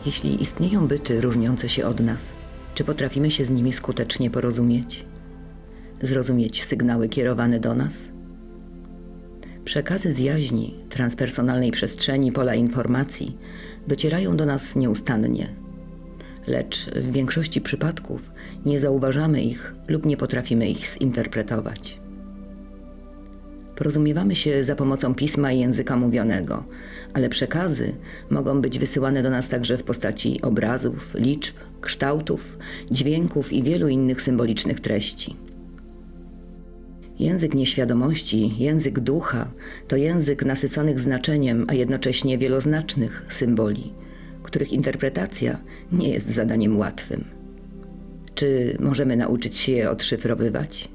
Jeśli istnieją byty różniące się od nas, czy potrafimy się z nimi skutecznie porozumieć? Zrozumieć sygnały kierowane do nas? Przekazy z jaźni, transpersonalnej przestrzeni pola informacji docierają do nas nieustannie. Lecz w większości przypadków nie zauważamy ich lub nie potrafimy ich zinterpretować. Porozumiewamy się za pomocą pisma i języka mówionego, ale przekazy mogą być wysyłane do nas także w postaci obrazów, liczb, kształtów, dźwięków i wielu innych symbolicznych treści. Język nieświadomości, język ducha to język nasyconych znaczeniem, a jednocześnie wieloznacznych symboli, których interpretacja nie jest zadaniem łatwym. Czy możemy nauczyć się je odszyfrowywać?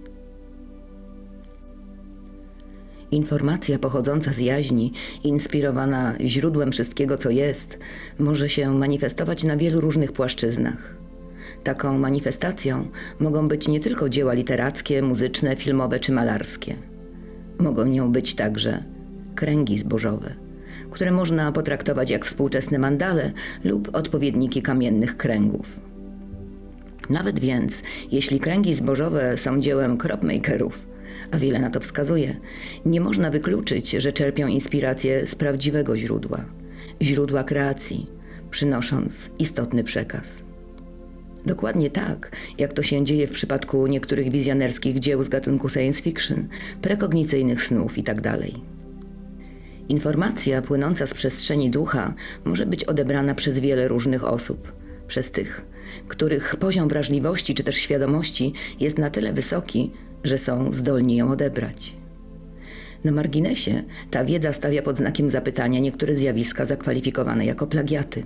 Informacja pochodząca z jaźni, inspirowana źródłem wszystkiego, co jest, może się manifestować na wielu różnych płaszczyznach. Taką manifestacją mogą być nie tylko dzieła literackie, muzyczne, filmowe czy malarskie. Mogą nią być także kręgi zbożowe, które można potraktować jak współczesne mandale lub odpowiedniki kamiennych kręgów. Nawet więc, jeśli kręgi zbożowe są dziełem cropmakerów, a wiele na to wskazuje, nie można wykluczyć, że czerpią inspirację z prawdziwego źródła kreacji, przynosząc istotny przekaz. Dokładnie tak, jak to się dzieje w przypadku niektórych wizjonerskich dzieł z gatunku science fiction, prekognicyjnych snów itd. Informacja płynąca z przestrzeni ducha może być odebrana przez wiele różnych osób, przez tych, których poziom wrażliwości czy też świadomości jest na tyle wysoki, że są zdolni ją odebrać. Na marginesie ta wiedza stawia pod znakiem zapytania niektóre zjawiska zakwalifikowane jako plagiaty.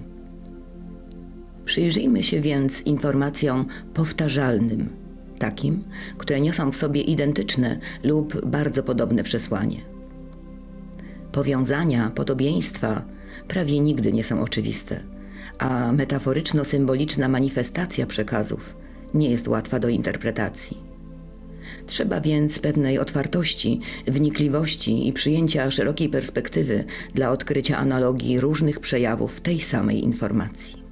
Przyjrzyjmy się więc informacjom powtarzalnym, takim, które niosą w sobie identyczne lub bardzo podobne przesłanie. Powiązania, podobieństwa prawie nigdy nie są oczywiste, a metaforyczno-symboliczna manifestacja przekazów nie jest łatwa do interpretacji. Trzeba więc pewnej otwartości, wnikliwości i przyjęcia szerokiej perspektywy dla odkrycia analogii różnych przejawów tej samej informacji.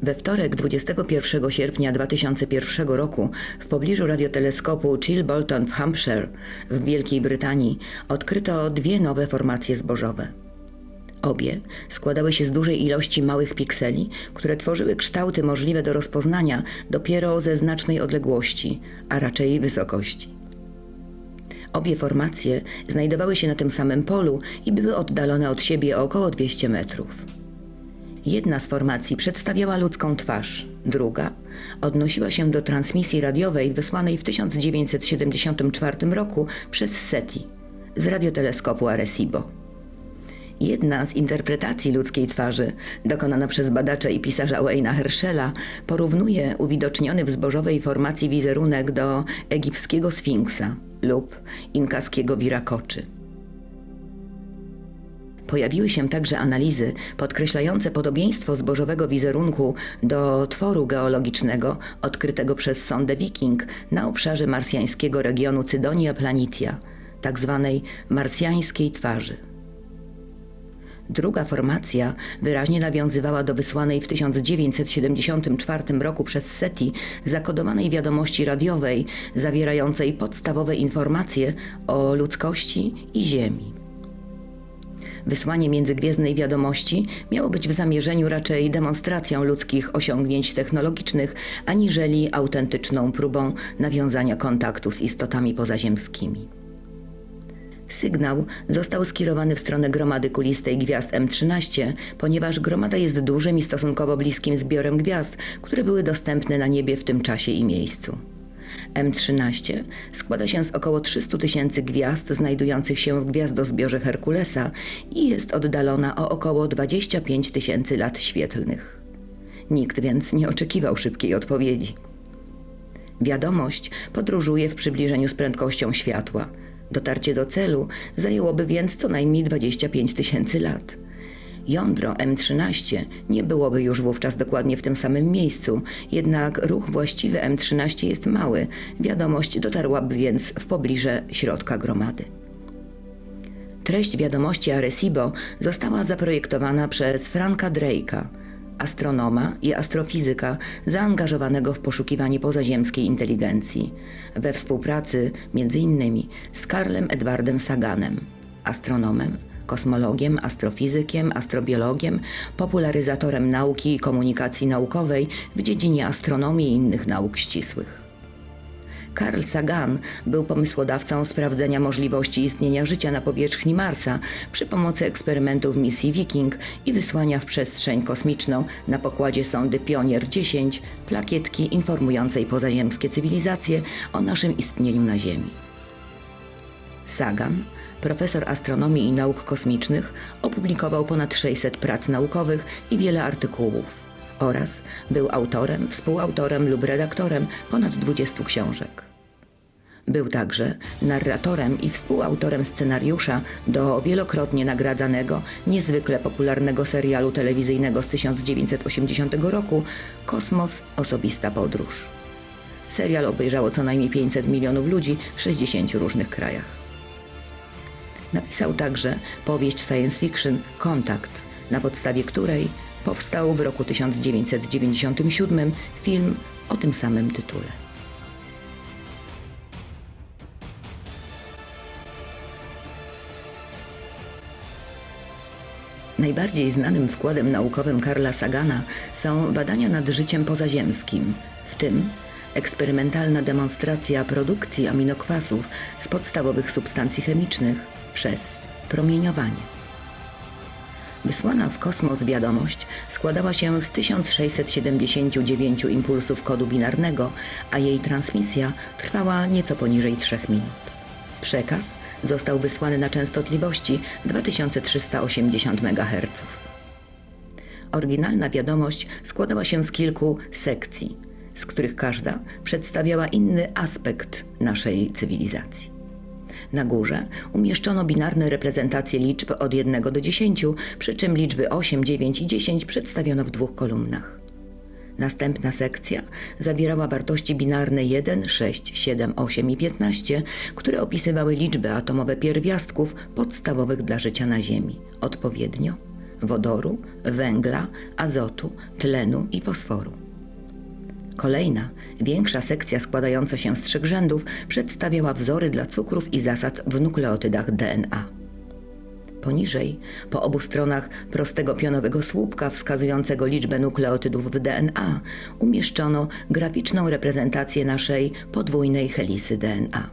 We wtorek 21 sierpnia 2001 roku w pobliżu radioteleskopu Chilbolton w Hampshire w Wielkiej Brytanii odkryto dwie nowe formacje zbożowe. Obie składały się z dużej ilości małych pikseli, które tworzyły kształty możliwe do rozpoznania dopiero ze znacznej odległości, a raczej wysokości. Obie formacje znajdowały się na tym samym polu i były oddalone od siebie o około 200 metrów. Jedna z formacji przedstawiała ludzką twarz, druga odnosiła się do transmisji radiowej wysłanej w 1974 roku przez SETI z radioteleskopu Arecibo. Jedna z interpretacji ludzkiej twarzy, dokonana przez badacza i pisarza Wayne'a Herschela, porównuje uwidoczniony w zbożowej formacji wizerunek do egipskiego sfinksa lub inkaskiego Viracoczy. Pojawiły się także analizy podkreślające podobieństwo zbożowego wizerunku do tworu geologicznego odkrytego przez sondę Viking na obszarze marsjańskiego regionu Cydonia Planitia, tzw. marsjańskiej twarzy. Druga formacja wyraźnie nawiązywała do wysłanej w 1974 roku przez SETI zakodowanej wiadomości radiowej zawierającej podstawowe informacje o ludzkości i Ziemi. Wysłanie międzygwiezdnej wiadomości miało być w zamierzeniu raczej demonstracją ludzkich osiągnięć technologicznych, aniżeli autentyczną próbą nawiązania kontaktu z istotami pozaziemskimi. Sygnał został skierowany w stronę gromady kulistej gwiazd M13, ponieważ gromada jest dużym i stosunkowo bliskim zbiorem gwiazd, które były dostępne na niebie w tym czasie i miejscu. M13 składa się z około 300 000 gwiazd znajdujących się w gwiazdozbiorze Herkulesa i jest oddalona o około 25 000 lat świetlnych. Nikt więc nie oczekiwał szybkiej odpowiedzi. Wiadomość podróżuje w przybliżeniu z prędkością światła. Dotarcie do celu zajęłoby więc co najmniej 25 000 lat. Jądro M13 nie byłoby już wówczas dokładnie w tym samym miejscu, jednak ruch właściwy M13 jest mały, wiadomość dotarłaby więc w pobliże środka gromady. Treść wiadomości Arecibo została zaprojektowana przez Franka Drake'a, astronoma i astrofizyka zaangażowanego w poszukiwanie pozaziemskiej inteligencji, we współpracy m.in. z Carlem Edwardem Saganem, astronomem, kosmologiem, astrofizykiem, astrobiologiem, popularyzatorem nauki i komunikacji naukowej w dziedzinie astronomii i innych nauk ścisłych. Carl Sagan był pomysłodawcą sprawdzenia możliwości istnienia życia na powierzchni Marsa przy pomocy eksperymentów misji Viking i wysłania w przestrzeń kosmiczną na pokładzie sondy Pionier 10 plakietki informującej pozaziemskie cywilizacje o naszym istnieniu na Ziemi. Sagan, profesor astronomii i nauk kosmicznych, opublikował ponad 600 prac naukowych i wiele artykułów oraz był autorem, współautorem lub redaktorem ponad 20 książek. Był także narratorem i współautorem scenariusza do wielokrotnie nagradzanego, niezwykle popularnego serialu telewizyjnego z 1980 roku Kosmos – Osobista podróż. Serial obejrzało co najmniej 500 milionów ludzi w 60 różnych krajach. Napisał także powieść science fiction Kontakt, na podstawie której powstał w roku 1997 film o tym samym tytule. Najbardziej znanym wkładem naukowym Carla Sagana są badania nad życiem pozaziemskim, w tym eksperymentalna demonstracja produkcji aminokwasów z podstawowych substancji chemicznych przez promieniowanie. Wysłana w kosmos wiadomość składała się z 1679 impulsów kodu binarnego, a jej transmisja trwała nieco poniżej 3 minut. Przekaz został wysłany na częstotliwości 2380 MHz. Oryginalna wiadomość składała się z kilku sekcji, z których każda przedstawiała inny aspekt naszej cywilizacji. Na górze umieszczono binarne reprezentacje liczb od 1 do 10, przy czym liczby 8, 9 i 10 przedstawiono w 2 kolumnach. Następna sekcja zawierała wartości binarne 1, 6, 7, 8 i 15, które opisywały liczby atomowe pierwiastków podstawowych dla życia na Ziemi, odpowiednio wodoru, węgla, azotu, tlenu i fosforu. Kolejna, większa sekcja składająca się z 3 rzędów przedstawiała wzory dla cukrów i zasad w nukleotydach DNA. Poniżej, po obu stronach prostego pionowego słupka wskazującego liczbę nukleotydów w DNA, umieszczono graficzną reprezentację naszej podwójnej helisy DNA.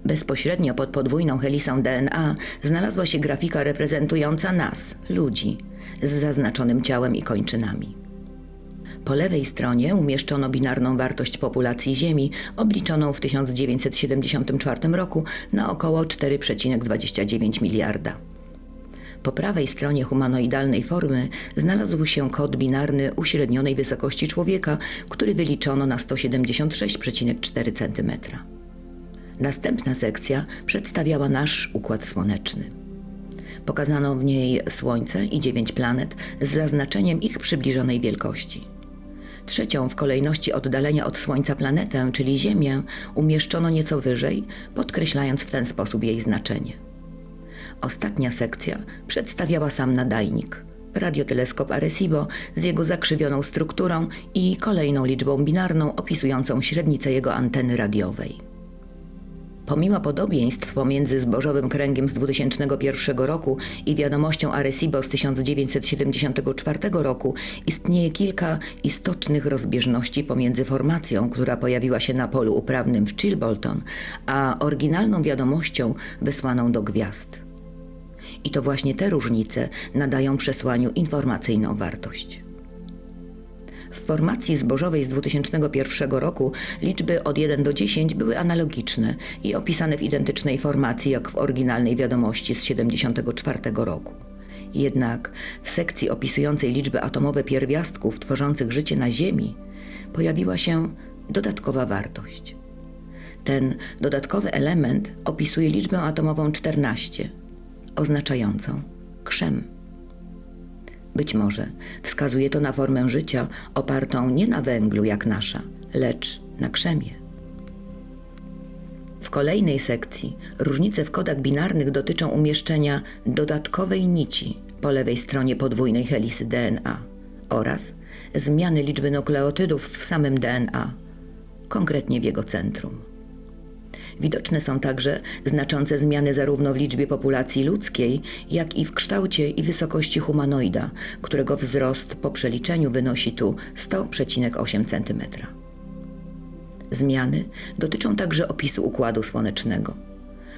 Bezpośrednio pod podwójną helisą DNA znalazła się grafika reprezentująca nas, ludzi, z zaznaczonym ciałem i kończynami. Po lewej stronie umieszczono binarną wartość populacji Ziemi, obliczoną w 1974 roku na około 4,29 miliarda. Po prawej stronie humanoidalnej formy znalazł się kod binarny uśrednionej wysokości człowieka, który wyliczono na 176,4 cm. Następna sekcja przedstawiała nasz Układ Słoneczny. Pokazano w niej Słońce i 9 planet z zaznaczeniem ich przybliżonej wielkości. Trzecią w kolejności oddalenia od Słońca planetę, czyli Ziemię, umieszczono nieco wyżej, podkreślając w ten sposób jej znaczenie. Ostatnia sekcja przedstawiała sam nadajnik, radioteleskop Arecibo z jego zakrzywioną strukturą i kolejną liczbą binarną opisującą średnicę jego anteny radiowej. Pomimo podobieństw pomiędzy zbożowym kręgiem z 2001 roku i wiadomością Arecibo z 1974 roku istnieje kilka istotnych rozbieżności pomiędzy formacją, która pojawiła się na polu uprawnym w Chilbolton, a oryginalną wiadomością wysłaną do gwiazd. I to właśnie te różnice nadają przesłaniu informacyjną wartość. W formacji zbożowej z 2001 roku liczby od 1 do 10 były analogiczne i opisane w identycznej formacji jak w oryginalnej wiadomości z 1974 roku. Jednak w sekcji opisującej liczby atomowe pierwiastków tworzących życie na Ziemi pojawiła się dodatkowa wartość. Ten dodatkowy element opisuje liczbę atomową 14, oznaczającą krzem. Być może wskazuje to na formę życia opartą nie na węglu jak nasza, lecz na krzemie. W kolejnej sekcji różnice w kodach binarnych dotyczą umieszczenia dodatkowej nici po lewej stronie podwójnej helisy DNA oraz zmiany liczby nukleotydów w samym DNA, konkretnie w jego centrum. Widoczne są także znaczące zmiany zarówno w liczbie populacji ludzkiej, jak i w kształcie i wysokości humanoida, którego wzrost po przeliczeniu wynosi tu 100,8 cm. Zmiany dotyczą także opisu Układu Słonecznego.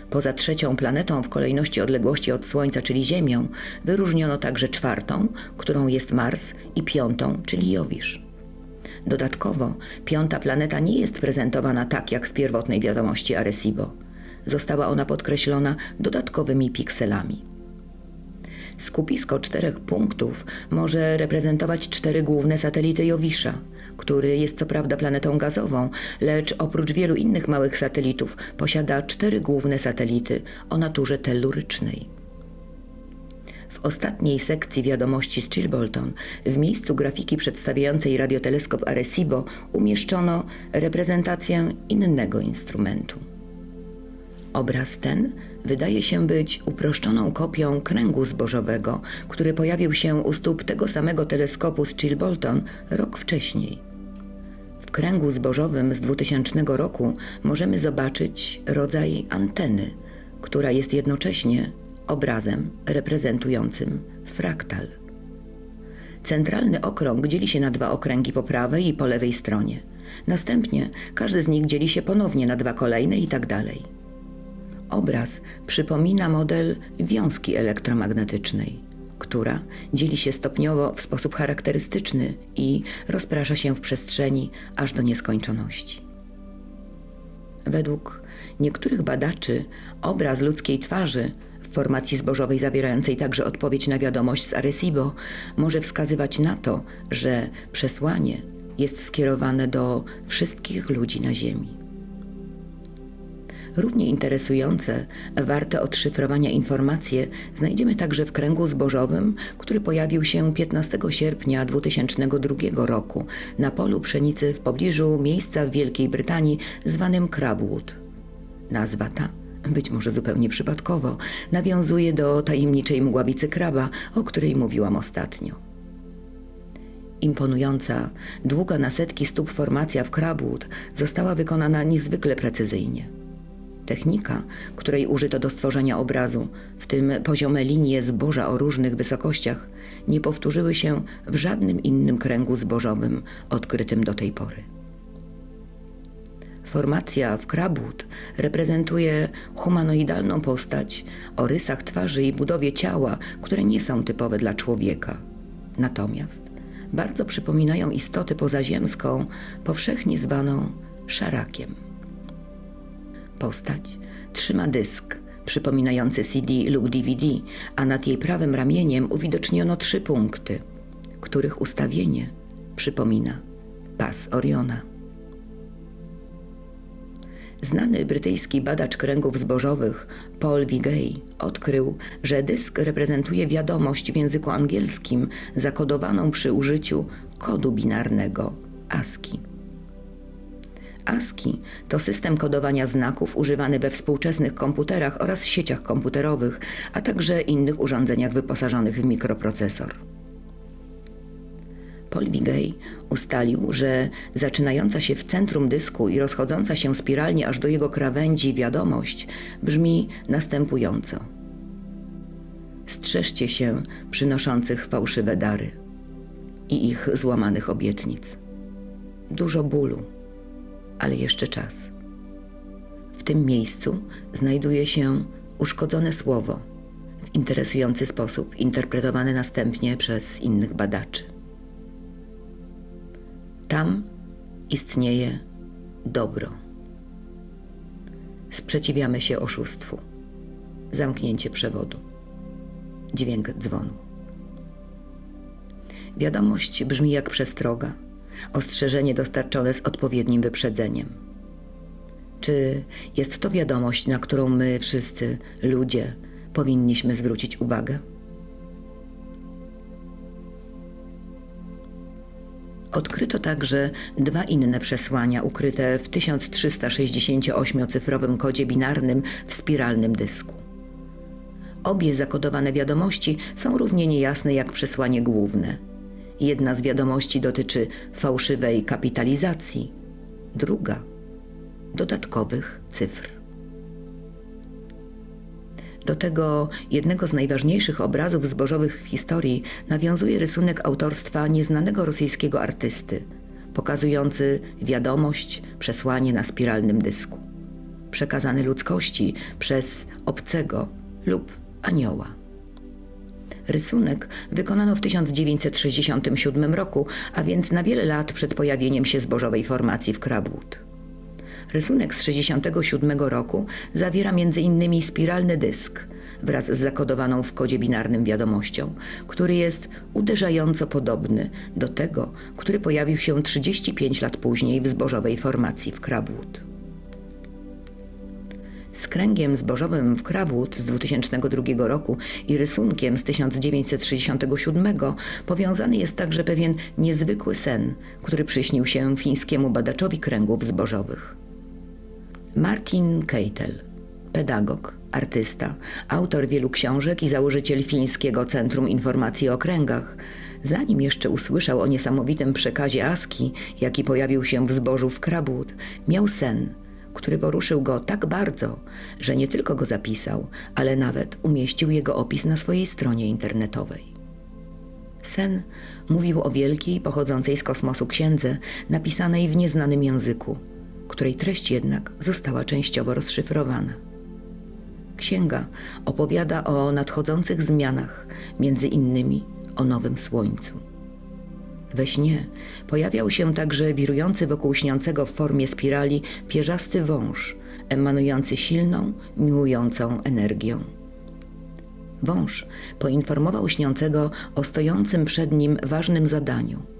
Poza trzecią planetą w kolejności odległości od Słońca, czyli Ziemią, wyróżniono także czwartą, którą jest Mars, i piątą, czyli Jowisz. Dodatkowo piąta planeta nie jest prezentowana tak jak w pierwotnej wiadomości Arecibo. Została ona podkreślona dodatkowymi pikselami. Skupisko 4 punktów może reprezentować 4 główne satelity Jowisza, który jest co prawda planetą gazową, lecz oprócz wielu innych małych satelitów posiada 4 główne satelity o naturze tellurycznej. W ostatniej sekcji wiadomości z Chilbolton w miejscu grafiki przedstawiającej radioteleskop Arecibo umieszczono reprezentację innego instrumentu. Obraz ten wydaje się być uproszczoną kopią kręgu zbożowego, który pojawił się u stóp tego samego teleskopu z Chilbolton rok wcześniej. W kręgu zbożowym z 2000 roku możemy zobaczyć rodzaj anteny, która jest jednocześnie obrazem reprezentującym fraktal. Centralny okrąg dzieli się na 2 okręgi po prawej i po lewej stronie. Następnie każdy z nich dzieli się ponownie na 2 kolejne i tak dalej. Obraz przypomina model wiązki elektromagnetycznej, która dzieli się stopniowo w sposób charakterystyczny i rozprasza się w przestrzeni aż do nieskończoności. Według niektórych badaczy obraz ludzkiej twarzy w formacji zbożowej zawierającej także odpowiedź na wiadomość z Arecibo może wskazywać na to, że przesłanie jest skierowane do wszystkich ludzi na Ziemi. Równie interesujące, warte odszyfrowania informacje znajdziemy także w kręgu zbożowym, który pojawił się 15 sierpnia 2002 roku na polu pszenicy w pobliżu miejsca w Wielkiej Brytanii zwanym Crabwood. Nazwa ta, być może zupełnie przypadkowo, nawiązuje do tajemniczej mgławicy kraba, o której mówiłam ostatnio. Imponująca, długa na setki stóp formacja w Crabwood została wykonana niezwykle precyzyjnie. Technika, której użyto do stworzenia obrazu, w tym poziome linie zboża o różnych wysokościach, nie powtórzyły się w żadnym innym kręgu zbożowym odkrytym do tej pory. Formacja w Crabwood reprezentuje humanoidalną postać o rysach twarzy i budowie ciała, które nie są typowe dla człowieka. Natomiast bardzo przypominają istotę pozaziemską, powszechnie zwaną szarakiem. Postać trzyma dysk przypominający CD lub DVD, a nad jej prawym ramieniem uwidoczniono 3 punkty, których ustawienie przypomina pas Oriona. Znany brytyjski badacz kręgów zbożowych Paul Vigay odkrył, że dysk reprezentuje wiadomość w języku angielskim zakodowaną przy użyciu kodu binarnego ASCII. ASCII to system kodowania znaków używany we współczesnych komputerach oraz sieciach komputerowych, a także innych urządzeniach wyposażonych w mikroprocesor. Paul Vigay ustalił, że zaczynająca się w centrum dysku i rozchodząca się spiralnie aż do jego krawędzi wiadomość brzmi następująco. Strzeżcie się przynoszących fałszywe dary i ich złamanych obietnic. Dużo bólu, ale jeszcze czas. W tym miejscu znajduje się uszkodzone słowo, w interesujący sposób interpretowane następnie przez innych badaczy. Tam istnieje dobro. Sprzeciwiamy się oszustwu. Zamknięcie przewodu. Dźwięk dzwonu. Wiadomość brzmi jak przestroga. Ostrzeżenie dostarczone z odpowiednim wyprzedzeniem. Czy jest to wiadomość, na którą my wszyscy, ludzie, powinniśmy zwrócić uwagę? Odkryto także dwa inne przesłania ukryte w 1368-cyfrowym kodzie binarnym w spiralnym dysku. Obie zakodowane wiadomości są równie niejasne jak przesłanie główne. Jedna z wiadomości dotyczy fałszywej kapitalizacji, druga dodatkowych cyfr. Do tego jednego z najważniejszych obrazów zbożowych w historii nawiązuje rysunek autorstwa nieznanego rosyjskiego artysty, pokazujący wiadomość, przesłanie na spiralnym dysku, przekazane ludzkości przez obcego lub anioła. Rysunek wykonano w 1967 roku, a więc na wiele lat przed pojawieniem się zbożowej formacji w Crabwood. Rysunek z 1967 roku zawiera m.in. spiralny dysk wraz z zakodowaną w kodzie binarnym wiadomością, który jest uderzająco podobny do tego, który pojawił się 35 lat później w zbożowej formacji w Crabwood. Z kręgiem zbożowym w Crabwood z 2002 roku i rysunkiem z 1967 powiązany jest także pewien niezwykły sen, który przyśnił się fińskiemu badaczowi kręgów zbożowych. Martin Keitel, pedagog, artysta, autor wielu książek i założyciel fińskiego Centrum Informacji o Kręgach, zanim jeszcze usłyszał o niesamowitym przekazie ASCII, jaki pojawił się w zbożu w Crabwood, miał sen, który poruszył go tak bardzo, że nie tylko go zapisał, ale nawet umieścił jego opis na swojej stronie internetowej. Sen mówił o wielkiej, pochodzącej z kosmosu księdze, napisanej w nieznanym języku, której treść jednak została częściowo rozszyfrowana. Księga opowiada o nadchodzących zmianach, między innymi o nowym słońcu. We śnie pojawiał się także wirujący wokół śniącego w formie spirali pierzasty wąż, emanujący silną, miłującą energią. Wąż poinformował śniącego o stojącym przed nim ważnym zadaniu.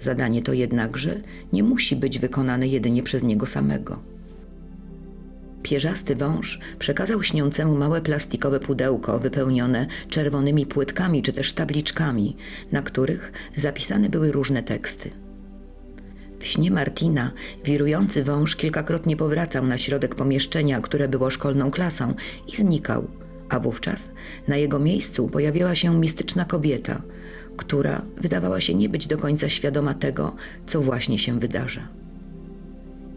Zadanie to jednakże nie musi być wykonane jedynie przez niego samego. Pierzasty wąż przekazał śniącemu małe plastikowe pudełko wypełnione czerwonymi płytkami czy też tabliczkami, na których zapisane były różne teksty. W śnie Martina wirujący wąż kilkakrotnie powracał na środek pomieszczenia, które było szkolną klasą, i znikał, a wówczas na jego miejscu pojawiała się mistyczna kobieta, która wydawała się nie być do końca świadoma tego, co właśnie się wydarza.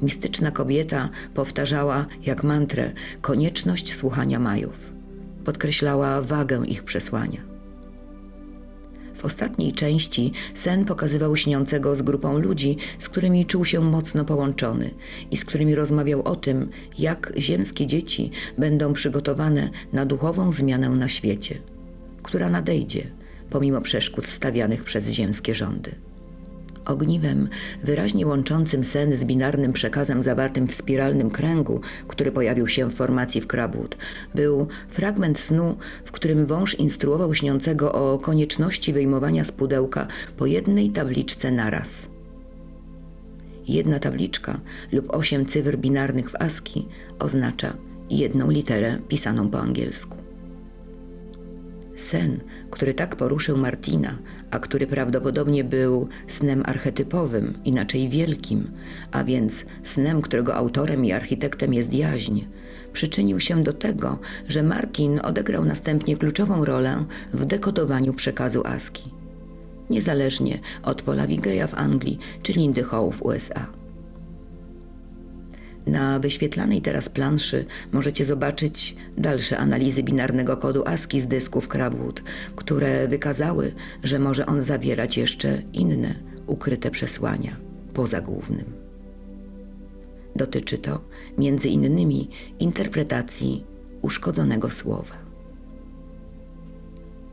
Mistyczna kobieta powtarzała jak mantrę konieczność słuchania Majów. Podkreślała wagę ich przesłania. W ostatniej części sen pokazywał śniącego z grupą ludzi, z którymi czuł się mocno połączony i z którymi rozmawiał o tym, jak ziemskie dzieci będą przygotowane na duchową zmianę na świecie, która nadejdzie pomimo przeszkód stawianych przez ziemskie rządy. Ogniwem wyraźnie łączącym sen z binarnym przekazem zawartym w spiralnym kręgu, który pojawił się w formacji w Crabwood, był fragment snu, w którym wąż instruował śniącego o konieczności wyjmowania z pudełka po jednej tabliczce naraz. Jedna tabliczka lub 8 cyfr binarnych w ASCII oznacza jedną literę pisaną po angielsku. Sen, który tak poruszył Martina, a który prawdopodobnie był snem archetypowym, inaczej wielkim, a więc snem, którego autorem i architektem jest jaźń, przyczynił się do tego, że Martin odegrał następnie kluczową rolę w dekodowaniu przekazu ASCII, niezależnie od Paula Vigeya w Anglii czy Lindy Howe w USA. Na wyświetlanej teraz planszy możecie zobaczyć dalsze analizy binarnego kodu ASCII z dysków Crabwood, które wykazały, że może on zawierać jeszcze inne, ukryte przesłania, poza głównym. Dotyczy to między innymi interpretacji uszkodzonego słowa.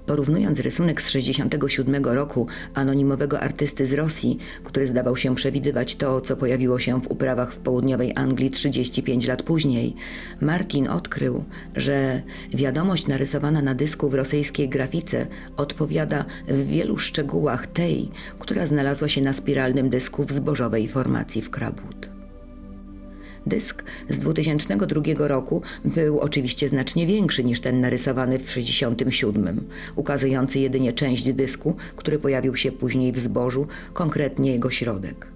Porównując rysunek z 1967 roku anonimowego artysty z Rosji, który zdawał się przewidywać to, co pojawiło się w uprawach w południowej Anglii 35 lat później, Martin odkrył, że wiadomość narysowana na dysku w rosyjskiej grafice odpowiada w wielu szczegółach tej, która znalazła się na spiralnym dysku w zbożowej formacji w Crabwood. Dysk z 2002 roku był oczywiście znacznie większy niż ten narysowany w 1967, ukazujący jedynie część dysku, który pojawił się później w zbożu, konkretnie jego środek.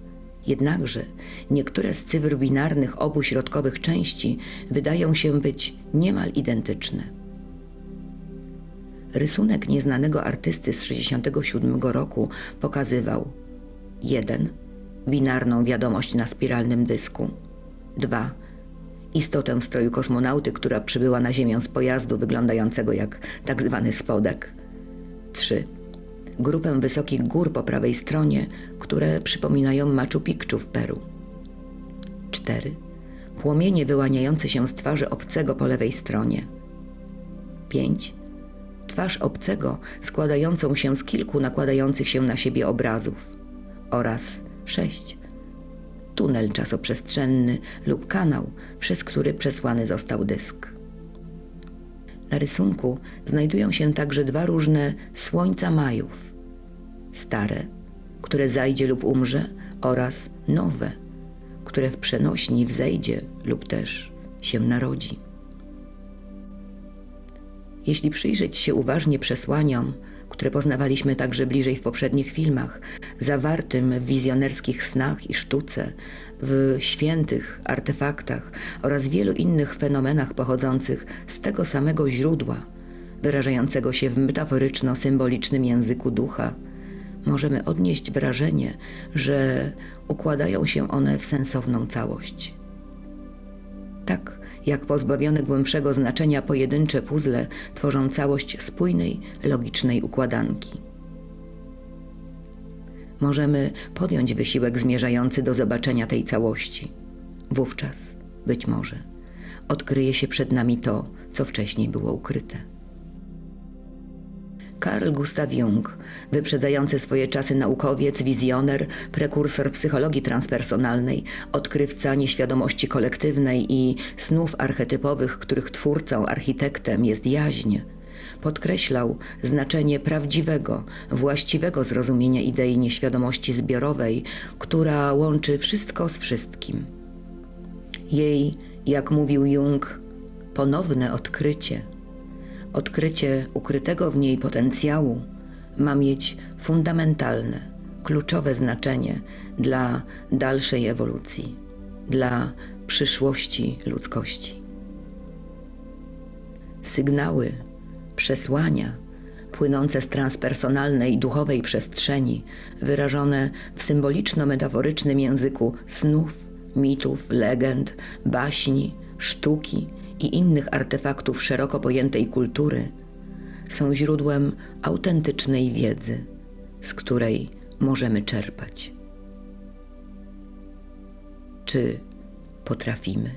Jednakże niektóre z cyfr binarnych obu środkowych części wydają się być niemal identyczne. Rysunek nieznanego artysty z 1967 roku pokazywał 1. Binarną wiadomość na spiralnym dysku. 2. Istotę w stroju kosmonauty, która przybyła na Ziemię z pojazdu wyglądającego jak tak zwany spodek. 3. Grupę wysokich gór po prawej stronie, które przypominają Machu Picchu w Peru. 4. Płomienie wyłaniające się z twarzy obcego po lewej stronie. 5. Twarz obcego składającą się z kilku nakładających się na siebie obrazów. Oraz 6. Tunel czasoprzestrzenny lub kanał, przez który przesłany został dysk. Na rysunku znajdują się także dwa różne słońca Majów. Stare, które zajdzie lub umrze, oraz nowe, które w przenośni wzejdzie lub też się narodzi. Jeśli przyjrzeć się uważnie przesłaniom, które poznawaliśmy także bliżej w poprzednich filmach, zawartym w wizjonerskich snach i sztuce, w świętych artefaktach oraz wielu innych fenomenach pochodzących z tego samego źródła, wyrażającego się w metaforyczno-symbolicznym języku ducha, możemy odnieść wrażenie, że układają się one w sensowną całość. Tak jak pozbawione głębszego znaczenia pojedyncze puzzle tworzą całość spójnej, logicznej układanki. Możemy podjąć wysiłek zmierzający do zobaczenia tej całości. Wówczas, być może, odkryje się przed nami to, co wcześniej było ukryte. Carl Gustav Jung, wyprzedzający swoje czasy naukowiec, wizjoner, prekursor psychologii transpersonalnej, odkrywca nieświadomości kolektywnej i snów archetypowych, których twórcą, architektem jest jaźń, podkreślał znaczenie prawdziwego, właściwego zrozumienia idei nieświadomości zbiorowej, która łączy wszystko z wszystkim. Jej, jak mówił Jung, ponowne odkrycie ukrytego w niej potencjału ma mieć fundamentalne, kluczowe znaczenie dla dalszej ewolucji, dla przyszłości ludzkości. Sygnały, przesłania płynące z transpersonalnej, duchowej przestrzeni, wyrażone w symboliczno-metaforycznym języku snów, mitów, legend, baśni, sztuki i innych artefaktów szeroko pojętej kultury, są źródłem autentycznej wiedzy, z której możemy czerpać. Czy potrafimy?